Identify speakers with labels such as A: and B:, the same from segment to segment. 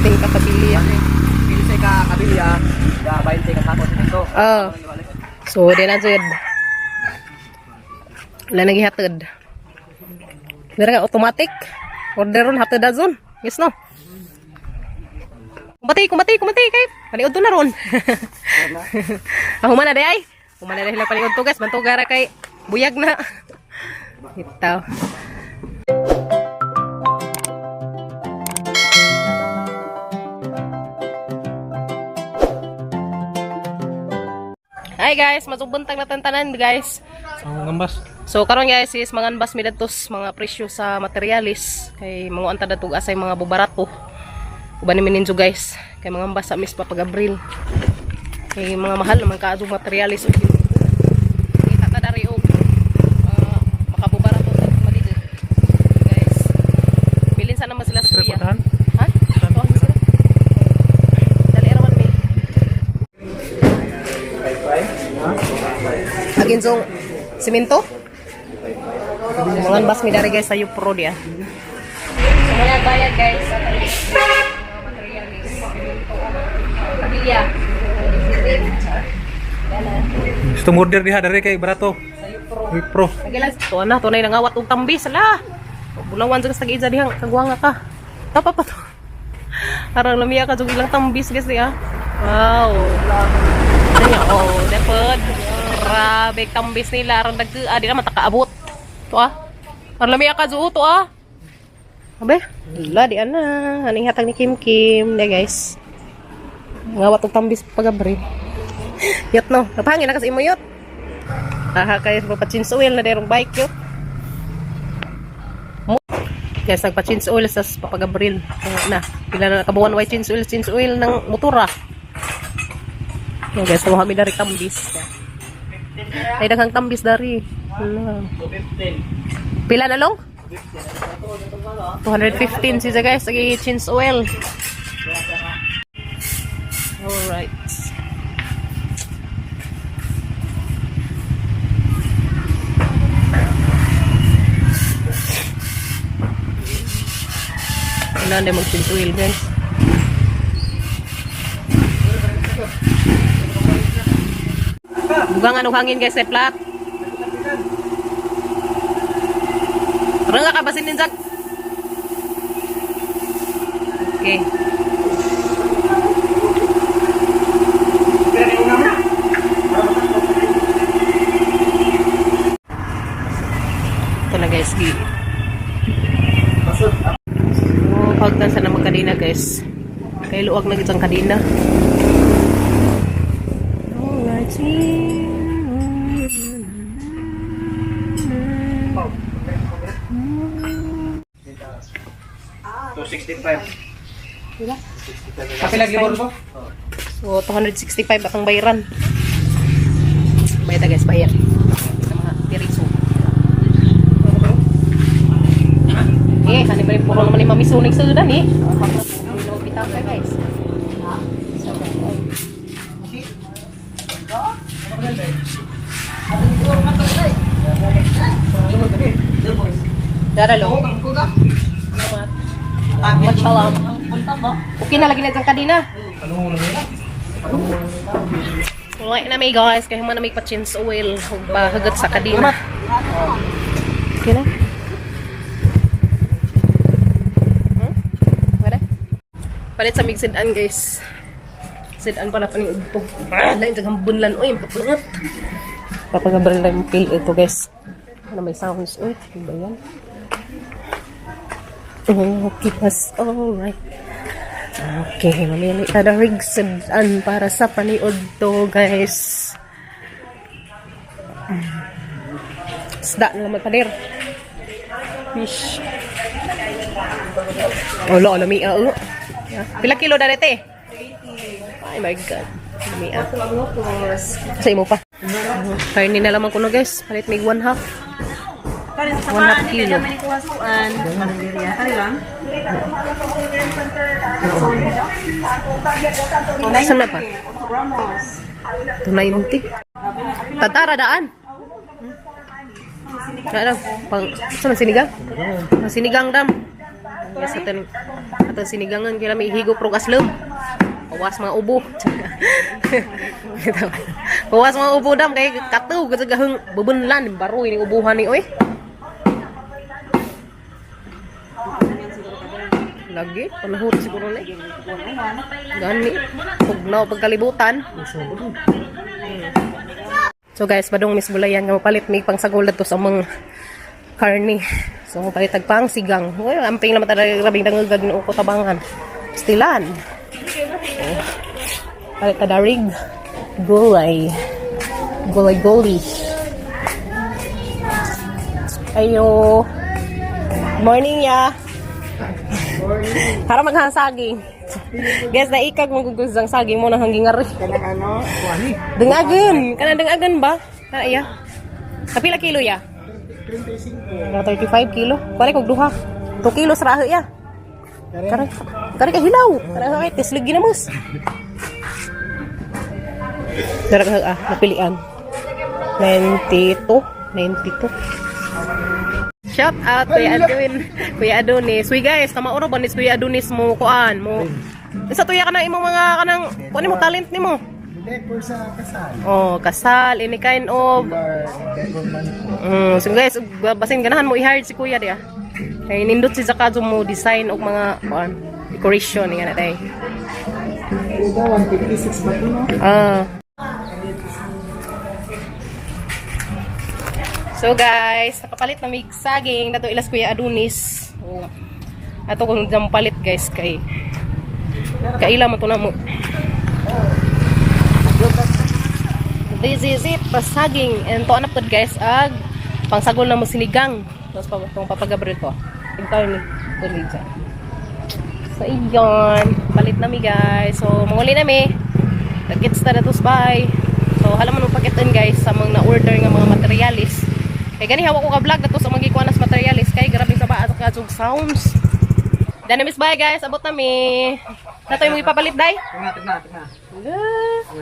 A: 20 ka kabilya.
B: Pili sa kabilya, da 20 ka tapos dito.
A: So, di na jud. Wala nagihatod. Dira ka automatic. Order ron hatod dazon. Yes no. Kumati kay. Paniud to na ron. Humana day ay. Humana day lang paniud to guys. Mantugara kay buyag na. Ito. Hi guys, masubuntang na tantanan guys.
B: Ngambas.
A: So karon guys is manganbas mi datos mga presyo sa materialis kay mga anta datog asay mga bubarato. Uban ni ninjo guys kay mangambas sa mis pa pag Abril. Kay mga mahal naman kaadto materialis ug kita ta dari og makabubarato sa maliit. Guys. Bilin sana mas sila sa kuya. Ha? Oh, sila. Dali raman mi. Agin song simento. Mga bas mi dari guys sa Upro dia. So wala bayad guys sa materialis. Kabilya.
B: Gusto order diha dari kay barato.
A: Sa
B: Upro.
A: Nagilas to na tunay nangawat og tambis ala. Bulawan sa tag-iza diha kagwanga ka. Tapa pa to. Arang lamiya ka jug ilang tambis guys dia. Wow. Ay oh, dapat. Grabe tambis nila arang adi na matakaabot. To Arang lamiya ka jug to Abe, wala di ana. Aning hatag ni Kim Kim de guys. Ngawat og tambis pagabri. Yot no. Napangin na kasi imo yot. Kay pa-change oil na derong bike yot. Guys, nagpa-change oil sa papagabril. Na, pila na nakabuwan way change oil ng motora. Yan guys, namuha mi dari tambis. Ay daghang tambis dari. Pila na long? 215 siya guys, lagi change oil. Alright. Kailangan din mag-change oil guys. Bugang anong hangin guys, flat. Parang nga kabasin din Jack. Okay. Ito na guys, pagtan sa namang kadina guys. Kaya luwag na kitang kadina. Alright.
B: 265.
A: Diba?
B: Kapil lagi libor po?
A: So 265 atong bayaran. Bayad guys, bayad. Sa mga tiriso. Hani balik puro naman ni Mami Suning sa dudan eh. Bitaw ka guys. Daralo. Masalam. Okay na lagi na dyan kadina. Alright na may guys. Kaya man na may pa-change oil. Bahagat sa kadina. Okay na. Palit sa mig sedan guys. Sedan pala pa ni Udto. Lain sa hambunlan. Uy, papungat. Papagabral na yung pil ito guys. Ano may sounds. Uy, ano ba yan? Okay, pas. Alright. Okay, mamili ka na rig sedan para sa paniod to guys. Isda na naman padir. Fish. Olo, lamia. Pila kilo darete? 80. Oh my god. Lamia. Sa imo pa. Karni na lamang kuno guys. Palit mig 1/2. 1/2 kilo. Saan na pa? 290. Tatara daan. Pang saan sinigang? Sinigang dam. Yes, atin sinigangan kaya may higop rog aslem. Pawas mga ubo. Pawas mga ubo dam kay katu kasi gaheng bebenlan baru ini ubuhan ni oy. Lagi panahon siguro na. Gani pugnaw pagkalibutan. So guys, badong Miss Bulayan nga palit mi pangsagol dito sa mga karni. So palit tagpang sigang. Well, amping naman talaga grabing dangagag ni uko tabangan. Stilan. So, palit ta darig gulay. Gulay. Ayo. Morning ya. Harap maghang saging. Guys, naikag magugusang saging mo na hanggang ngari.
B: Kanang ano, kuani.
A: Dengagan. Kana dengagan ba? Kana iya. Kapila kilo ya?
B: 35.
A: 35 kilo. Pare kog duha. 2 kilo sa raho ya. Kare ka hilaw. Kare ka tes lagi na mas. Dara ka napilian. 92. Shout out Kuya Adonis. Uy guys, tama oro ba ni Kuya Adonis mo kuan mo. Isa tuya ka na imong mga kanang kuan mo talent nimo.
B: Decor sa kasal.
A: Oh, kasal any kind of so guys, basin ganahan mo i-hire si Kuya dia. Kay nindot si Zakazo mo design og mga kuan decoration nga na day.
B: Ito 156 ba ito, no?
A: So guys, nakapalit na mig saging dato ilas Kuya Adonis. Oh. Ato kung jam palit guys kay kaila mo to na mo. This is it, pasaging and to anak pod guys ag pangsagol na mo sinigang. Tapos papagabre ko. Tigtaw ni Tulidja. So iyon, palit na mi guys. So manguli na mi. Nag-gets na datos bye. So hala man mo paketan guys sa mga na-order nga mga materialis. Kay gani hawak ko ka vlog dato sa mga ikuanas materialis kay grabe sa baat kazug sounds. Dani miss bye guys, abot na mi. Natoy mo ipapalit day?
B: Tingnan.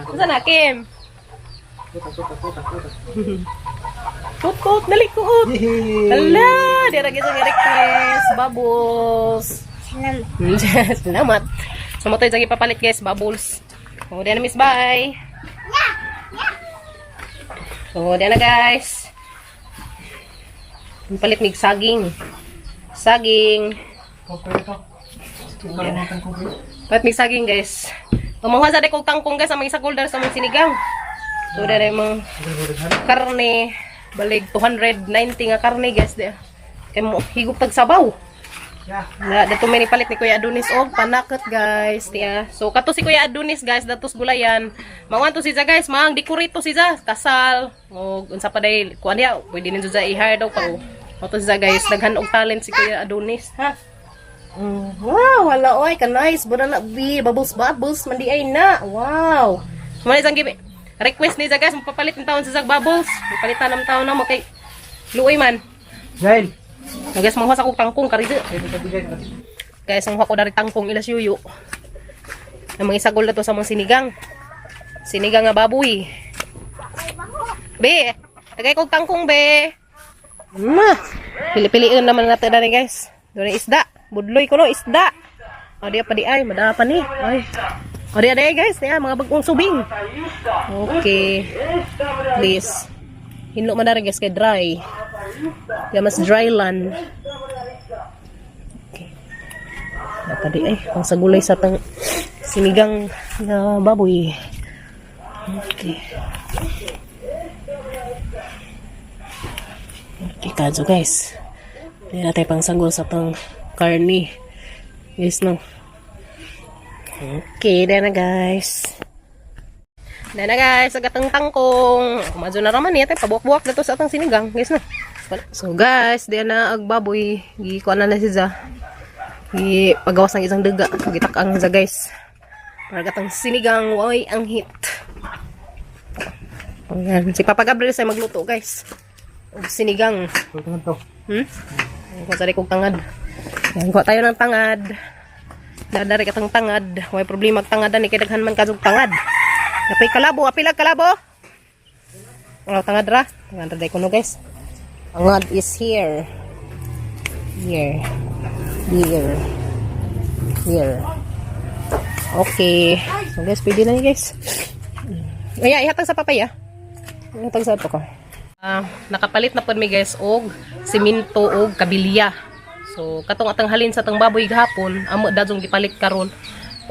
A: Unsa na Kim? Kut, nalikot. Hala, dira gyud nga request, bubbles. Salamat. So mo toy ipapalit guys, bubbles. So dani miss bye. So dani na guys. Palit mig saging. Palit mig saging guys. Tumangha sa dekog tangkong guys, ang mga isagol dar sa mga sinigang. So dere mga karne balig 290 nga karne guys de. Kay mo higop tag sabaw. Na dato may palit ni Kuya Adonis og panakot guys. Tiya. So kato si Kuya Adonis guys datos gulayan. Mangan to siya guys, mang dekorito siya kasal. Og unsa pa day kuan dia, pwede ninyo sa i-hire daw pa. Oto siya guys, daghan og talent si Kuya Adonis, ha. Wow, wala oy, ka nice. Bura na bi, bubbles mandi ay na. Wow. Muna isang gibi. Request ni guys, mapapalit ng taon sa bubbles. Ipalitan ng taon na mo kay luoy man.
B: Jail.
A: Guys, manghuwas ako tangkong karize. Guys, ang ko dari tangkong ilas yuyo. Ang mga isagol na to sa mga sinigang. Sinigang nga baboy. Be, tagay kong tangkong be. Pili-piliin naman natin na guys. Doon isda. Budloy ko no, isda. O diya pa di ay, madala pa ni. Ay. O diya guys, diya, mga bagong subing. Okay. Please. Hinlo man na rin guys, kay dry. Diya mas dry land. Okay. Diya pa di ay, pang sagulay sa tang sinigang na baboy. Okay. Okay, kaso guys. Diyan natin pang sagol sa tang karni. Yes, no. Okay, diyan na guys. Diyan na guys, agatang tangkong. Kumadyo na raman niya. Pabuak-buak na to sa atang sinigang. Guys, na. So guys, diyan na agbaboy. Gikuan na siya. Pagawas ng isang daga. Gitakang siya guys. Para gatang sinigang. Woy, ang hit. Ayan. Si Papa Gabriel sa magluto guys. Sinigang. Kuha tayo kong tangad. Yan, kuha tayo ng tangad. Dadari ka tang tangad. May problema tangad ni kay daghan man kasug tangad. Napay kalabo, apilag kalabo. Wala tangad ra. Tangad ra kuno guys. Tangad is here. Here. Here. Here. Okay. So guys, pwede na niya guys. Ay, ihatag sa papaya. Ihatag sa ito ko. Nakapalit na po mi guys og simento og kabilya. So katong atang halin sa tang baboy gahapon, amo dadsong gipalit karon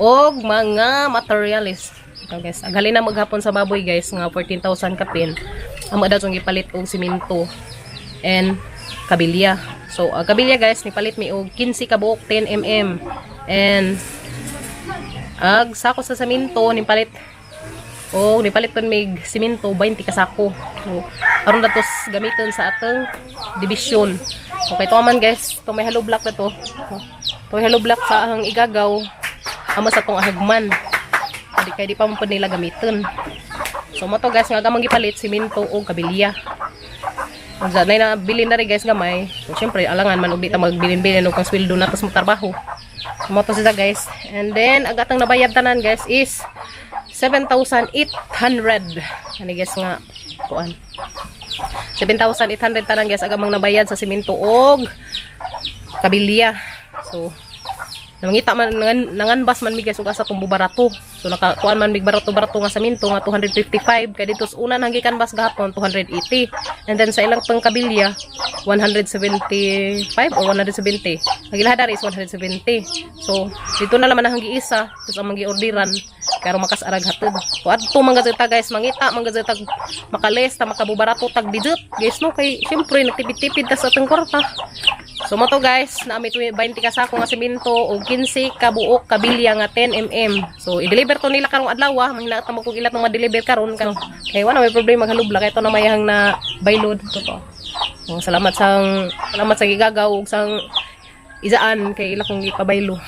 A: og mga materials. Ito guys, ang halin na maghapon sa baboy guys nga 14,000 kapin. Amo dadsong gipalit og simento and kabilya. So ang kabilya guys nipalit mi og 15 ka buok 10 mm and ag sako sa simento nipalit kon mig simento 20 ka sako. So aron datos gamiton sa atong division. Okay to man guys, to may hollow block na to. To may hollow block sa ang igagaw amo sa tong ahagman. Di pa man pud nila gamiton. So mo to guys nga gamang gipalit simento o kabilya. Ang zanay na bilin na rin guys gamay. So syempre alangan man ug di ta magbilin-bilin og kang sweldo na tas mo trabaho. So mo to sila guys. And then ang atang nabayad tanan guys is 7,800. Ani guys nga kuan. 7,800 tanan guys agamang nabayad sa simento og kabilya. So nangita man nanganbas man mi guys ug asa tong barato. So nakakuan man mig barato nga simento nga 255 kay dito sa una nang gikanbas gahapon 280. And then sa ilang pang kabilya 175 or 170. Ang ilahadar is 170. So dito na naman ang giisa tus ang mangiordiran kay aron makasarag hatod. So adto man gazeta guys mangita man gazeta makales ta makabubarato tag digit guys no kay syempre nagtipid-tipid ta sa atong kwarta. So mo to guys naami 20 ka sako nga simento og 15 ka buok kabilya nga 10 mm. So i-deliver to nila karong adlaw mahina ta mo kung ilat nga ma-deliver karon kay wala may problema halubla kay to na mayang na baylod to. So, salamat sa gigagaw ug sang izaan kay ila kong gipabaylo.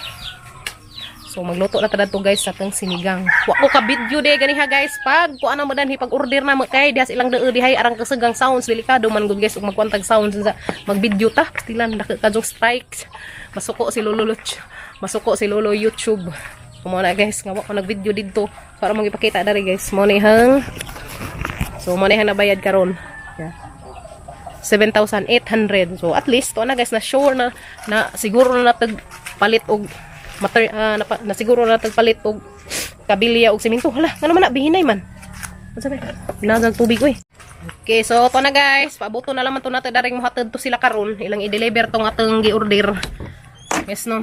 A: So magluto na tada to guys sa tang sinigang. Wa ko ka video de ganiha guys pag kuan na mo danhi pag order na mo kay dias ilang deu dihay arang kasegang sounds delikado man gud guys ug magkwantag sounds sa mag-video ta pastilan kadong strikes. Masuko si Lolo YouTube. Kumo na guys nga wa ko nag-video didto para mo ipakita dari guys. Mo ni hang nabayad karon. Yeah. 7,800. So at least to na guys na sure na siguro na tagpalit og na siguro na tagpalit og kabilya og simento. Hala, ano man na bihinay man. Unsa ba? Binagag tubig oy. Okay, so to na guys, pabuto na lang man to nato daring mohatod to sila karon. Ilang i-deliver tong atong gi-order. Yes no.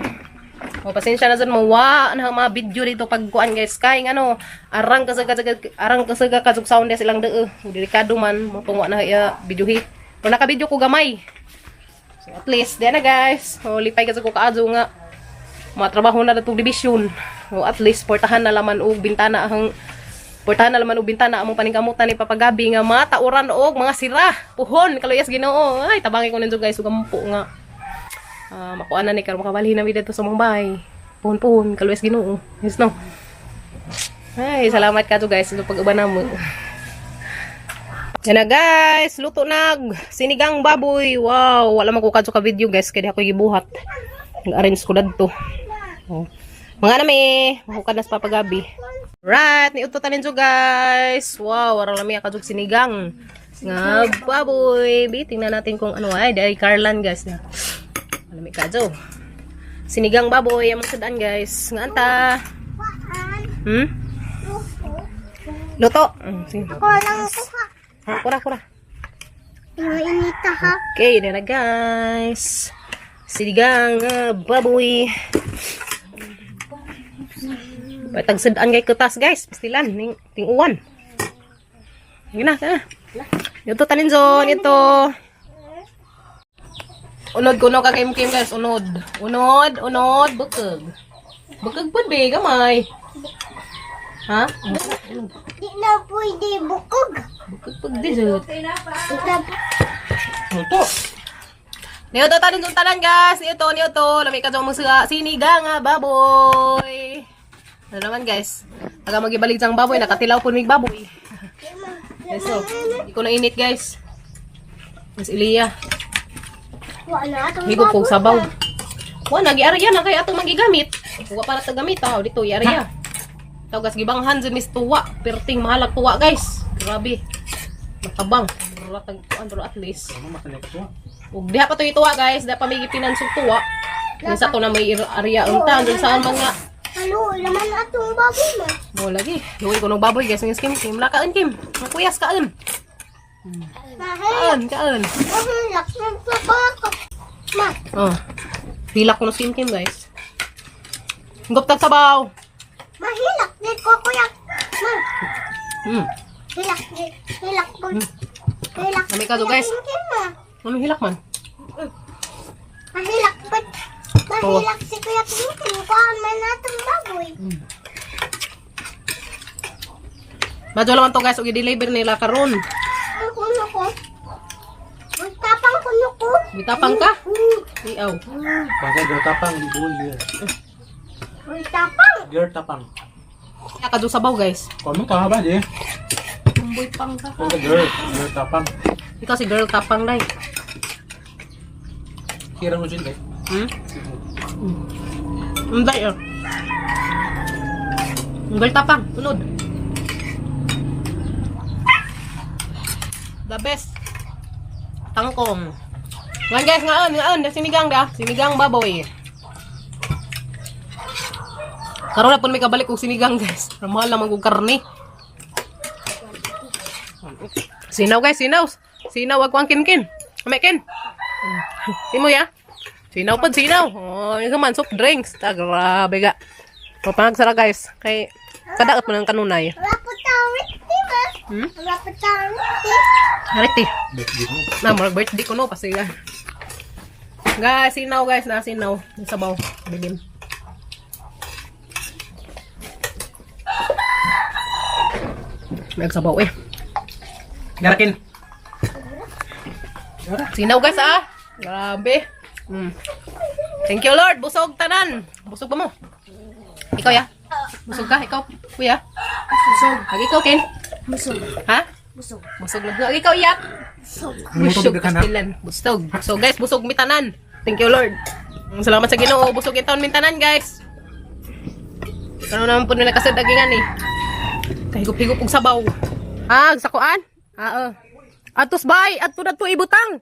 A: O pasensya na sad mo wa na mga video dito pagkuan guys kay ngano arang kasaga kasug sound des ilang deu. Delikado man mo tungwa na ya video hit. Kung naka-video ko gamay. So at least di na guys. O lipay kasi ko kaadyo nga matrabaho na datong division. O at least portahan na laman og bintana among paningkamutan ni papagabi nga matauran og mga sira. Puhon kaluyas Ginoo. Ay tabangi ko ninyo guys ug ampo nga. Makuan na ni karon makabalhin na mi dito sa mong bahay. Puhon kaluyas Ginoo. Yes no. Ay salamat kadto guys sa pag-uban namo. Yan na guys, luto nag sinigang baboy. Wow, wala man ko kadto ka video guys kay di ako gibuhat. Nag-arrange ko dadto. Oh. Mga nami, mahukad na sa papagabi. Right, niututan ninyo guys. Wow, warang lami kadto sinigang nga baboy. Tingnan natin kung ano ay dari Carlan guys. Lami kadto. Sinigang baboy among sudan guys. Nga anta. Luto. Sige. Kura.
C: Inita ha.
A: Okay, na guys. Sinigang baboy. Patagsadaan kay kutas guys. Pastilan ting uwan. Yun na. Ito tanin zone ito. Unod kuno ka kim guys, unod. Bukag. Bukag pud be gamay. Ha?
C: Di na pwede bukog.
A: Bukag pag dessert.
C: Ito.
A: Niyo to tanin tanan guys. Niyo to. Lami ka mo sa sinigang baboy. Ano naman guys? Aga magibalik sang baboy, nakatilaw po mig baboy. Yes, so, di ko na init guys. Mas Iliya. Higo po sabaw. Wa nagi-arya na kay ato magigamit. Wa para ta gamit dito i-arya. Taw gas gibanghan sa mis tuwa, perting mahalag tuwa guys. Grabe. Matabang. Ratag kuan at least. Ug diha pa to ituwa guys, da pa may gipinan sug tuwa. Minsa to na may area unta dun saan mga
C: Halo, laman atong baboy man.
A: mo lagi. Duwi ko ng baboy guys, ng skim kim. Lakaon kim. Makuyas kaon.
C: Mahal.
A: Kaon.
C: Mahilak ng sabako. Ma,
A: Oh. Hilak ko ng skim kim guys. Guptag sabaw.
C: mahilak din ko kuya. Ma,
A: Hmm.
C: hilak din. Hilak ko. Hilak.
A: Kami ka to, guys.
C: Hilak ma.
A: Ano hilak man?
C: Mahilak pa. Mahilak si kuya Kinkin. Kuhaan man atong baboy.
A: Madyo naman to guys, i-deliver nila karon.
C: Ang kuno ko. Magtapang kuno ko.
A: Bitapang ka? Iyaw.
B: Basta girl tapang, di bull girl.
C: Magtapang.
B: Girl tapang.
A: Kaya ka doon sabaw guys.
B: Kung mo kahaba di.
A: Tumboy pang ka.
B: Kung girl, girl tapang.
A: Ikaw si girl tapang day.
B: Kirang mo dyan eh.
A: Hindi ah. Girl tapang, tunod. The best. Tangkong. Ngayon guys, ngayon, sinigang da. Sinigang baboy. Karoon na po may kabalik kong sinigang guys. Mahal naman kong karne. Sinaw guys, sinaw. Sinaw, wag ko ang kinkin. Amekin. Simo ya. Sinaw pa, sinaw. Oh, yung man, soft drinks. Grabe ga. O, panagsara guys. Kay, kadaot mo ng kanunay.
C: Wala po tawit, di ba? Wala po tawit,
A: Hariti. Na, marag birthday ko no, pasiga. Guys, sinaw guys, na sinaw. Yung sabaw. Bigim. May sabaw eh. Garakin. Sinaw guys ah. Grabe. Thank you Lord. Busog tanan. Busog ba mo? Ikaw ya? Busog ka? Ikaw? Kuya? Busog. Lagi ikaw Ken?
C: Busog.
A: Ha?
C: Busog.
A: Busog lang. Lagi ikaw iyak? Busog kastilan. Busog. So guys, busog mitanan. Thank you Lord. Salamat sa Ginoo. Busog yung taon mintanan guys. Ano naman po nila kasi dagingan eh. Kahigup-higup og sabaw. Ah, sakuan? Ah, atos bay, adto na to ibutang.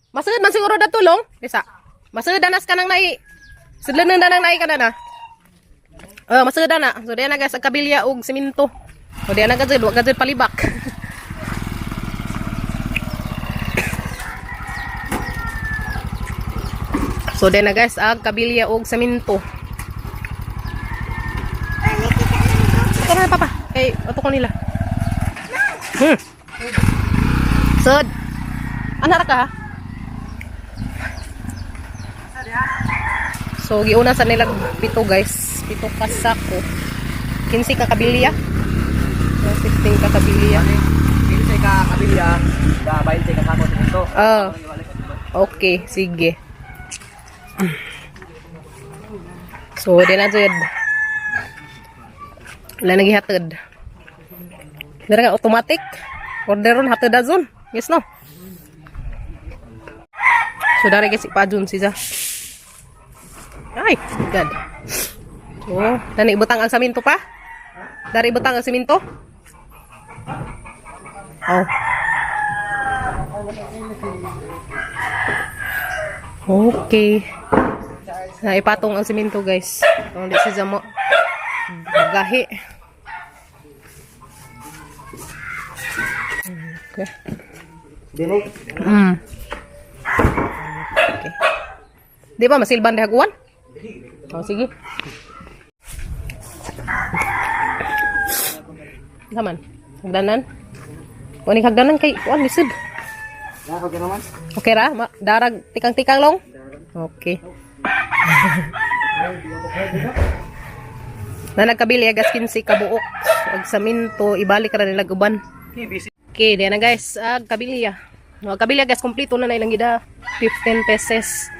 A: Masud man siguro da tulong. Bisa. Masud danas ka nang nai. Sudlan nang danang nai ka na. Masud na. So diyan na guys ang kabilya og semento. So diyan na gadzid, wag gadzid palibak. So diyan na guys ang kabilya og semento. Ito na papa. Kay ato ko nila. Sud. Anak ka ha? So giuna sa nila pito guys. Pito ka sako. 15 ka kabilya. 15 ka kabilya.
B: 15 ka kabilya, da 20 ka sako dito.
A: Okay, sige. So di na jud. Wala nagihatod. Dira nga automatic. Orderon hatod dazon. Yes no. So dari guys ipadun siya. Ay, God. So, dani ibutang ang saminto pa? Dari ibutang ang siminto? Oh. Okay. Na ipatong ang siminto guys. Kung di siya mo gahi. Okay.
B: Dili.
A: Okay. Di ba masilban dahaguan? Oh, sige. Saman. Hagdanan. Kuning hagdanan kay kuan lisod.
B: Okay naman.
A: Okay ra? Darag tikang-tikang long? Okay. Na nagkabili agas 15 ka buok. Ag saminto ibalik ra nila uban. Okay, diyan na guys. Kabili ya. No, kabili guys kompleto na ilang gida 15 pesos.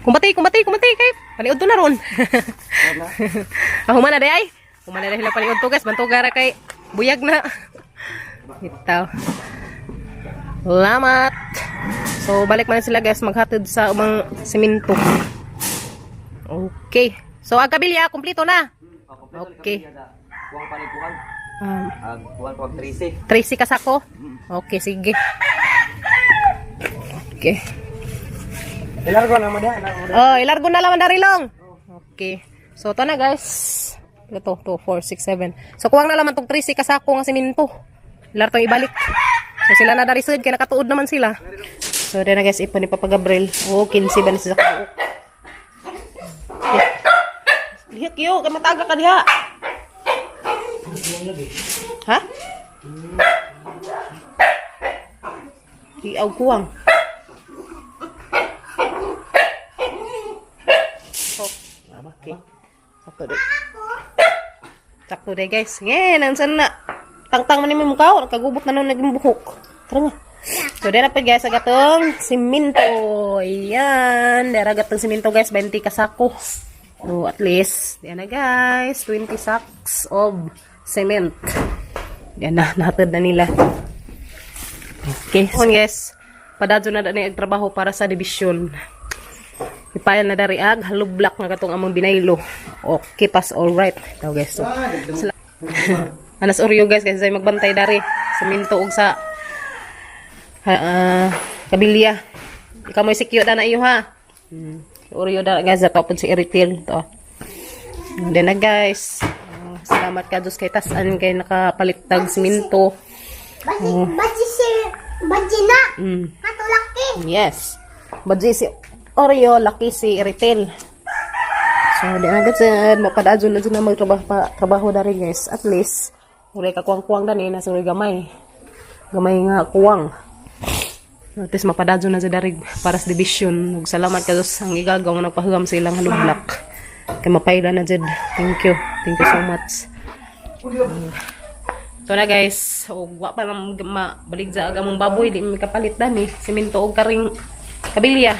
A: Kumbati kay paniud to na ron. Humana day ay. Humana day sila paniud to guys, banto gara kay buyag na. Itaw. Salamat. So balik man sila guys maghatid sa umang semento. Okay. So ang kabilya kompleto na. Okay.
B: Kuwang panipukan. Kuwang 13.
A: 13 ka sako. Okay, sige. Okay.
B: Ilargo na mo diha, ilargo mo diha.
A: Oh, ilargo na lang dari long. Okay. So, ito na guys. Ito, 2, 4, 6, 7. So, kuwang na lang itong 3 kasako nga siminto. Ilar itong ibalik. So, sila na dari sud, kaya nakatuod naman sila. So, din na guys, ipon ni Papa Gabriel. Oh, 15 ba na siya kabuok. Diha, kiyo, kaya mataga ka diha. Ha? Diaw kuwang. Okay. Sakto deh. Sakto deh guys. Ngayon, ang sana. Tangtang man yung mukha. Nakagubot na nung naging buhok. Tara nga. So, dera pa guys, agatong siminto. Ayan. Dera agatong siminto guys. 20 kasako. So, at least. Diyan na guys. 20 sacks of cement. Diyan na. Nahatid na nila. Okay. So, guys. Padadyo na na yung trabaho para sa division. Ipayal na dari ag, halublak nga katong among binaylo. Okay, pass all right. Ito guys. So, anas oryo guys, kasi magbantay dari. Siminto og sa kabilya. Ikaw mo secure na iyo ha. Oryo da guys, tapos si Eritel to. Then na guys. Salamat ka dos kay tasan kay nakapalitag siminto.
C: Baji na. Ato laki.
A: Yes. Baji si Oreo, laki si Eritel. So, di agad sa mapadadyo na dyan na magtrabaho dari guys. At least, uray ka kuwang-kuwang dani, nasa uray gamay. Gamay nga kuwang. At least, mapadadyo na dyan dari para sa division. Salamat ka dos ang igagaw na nagpahagam sa ilang halublak. Kaya mapayla na dyan. Thank you. Thank you so much. Ito na guys. So, wa pa lang mabaligza agamong baboy. Di may kapalit dani. Siminto o karing kabilya.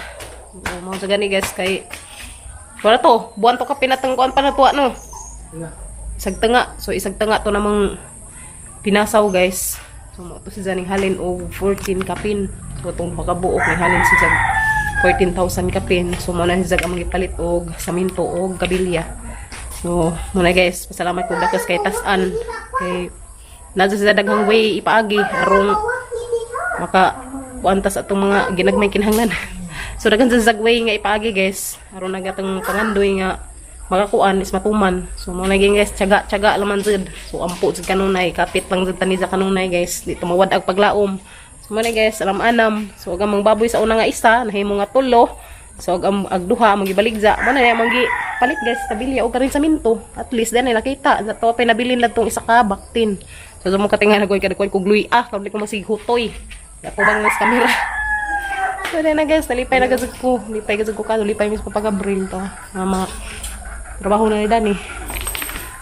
A: Mga sa gani guys kay wala to, buwan to ka pinatangkuan pa na to no. Isag tanga. So isag tanga to namang pinasaw guys. So mo to si zaning halin og 14 kapin. So tong pagkabuok ni halin si jag 14,000 kapin. So mo na si jag among gipalit og saminto og kabilya. So muna guys, pasalamat ko dakas kay tasan kay nadto sa daghang way ipaagi aron maka kuantas atong mga ginagmay kinahanglan. So dagan sa zagway nga ipaagi guys. Aron nagatong pangandoy nga makakuan is matuman. So mo naging guys tiyaga laman jud. So ampo jud kanunay kapit lang jud tani sa kanunay guys. Dito mawad ag paglaom. So mo na guys alam-anam. So agamang baboy sa una nga isa nahimo nga tulo. So ag duha magibaligza. Mo na mangi palit guys tabilya o karin sa minto. At least dan nakita sa to pinabilin lang tong isa ka baktin. So mo katinga nagoy kadkoy kog luy kabli ko masighutoy. Ako bang mas kamera. So, na guys, nalipay na gazag ko. Lipay gazag ko ka. Lipay mis papagabril to. Mga trabaho na ni Dani.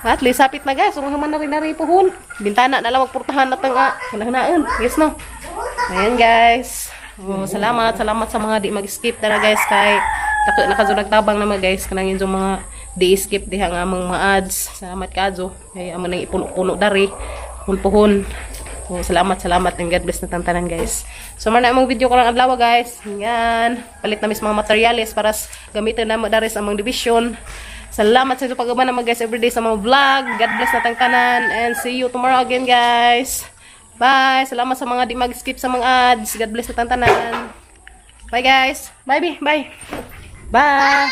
A: At least, sapit na guys. Umahaman na rin na rin pohon. Bintana na lang magpurtahan na itang kanahanaan. Yes, no? Ayan guys. Oh, salamat. Salamat sa mga di mag-skip na guys. Kay nakazunag tabang naman guys. Kanang yun yung mga di skip diha nga mga ads. Salamat ka Adzo. Kaya amo nang ipuno-puno dari. Pohon-pohon. So, salamat and God bless na tantanan guys. So, man na mong video ko lang adlaw guys. Yan. Palit na mis mga materials para gamitin na dari sa among division. Salamat sa pag-uban naman guys everyday sa mga vlog. God bless na tantanan and see you tomorrow again guys. Bye. Salamat sa mga di mag-skip sa mga ads. God bless na tantanan. Bye guys. Bye. Bye. Bye.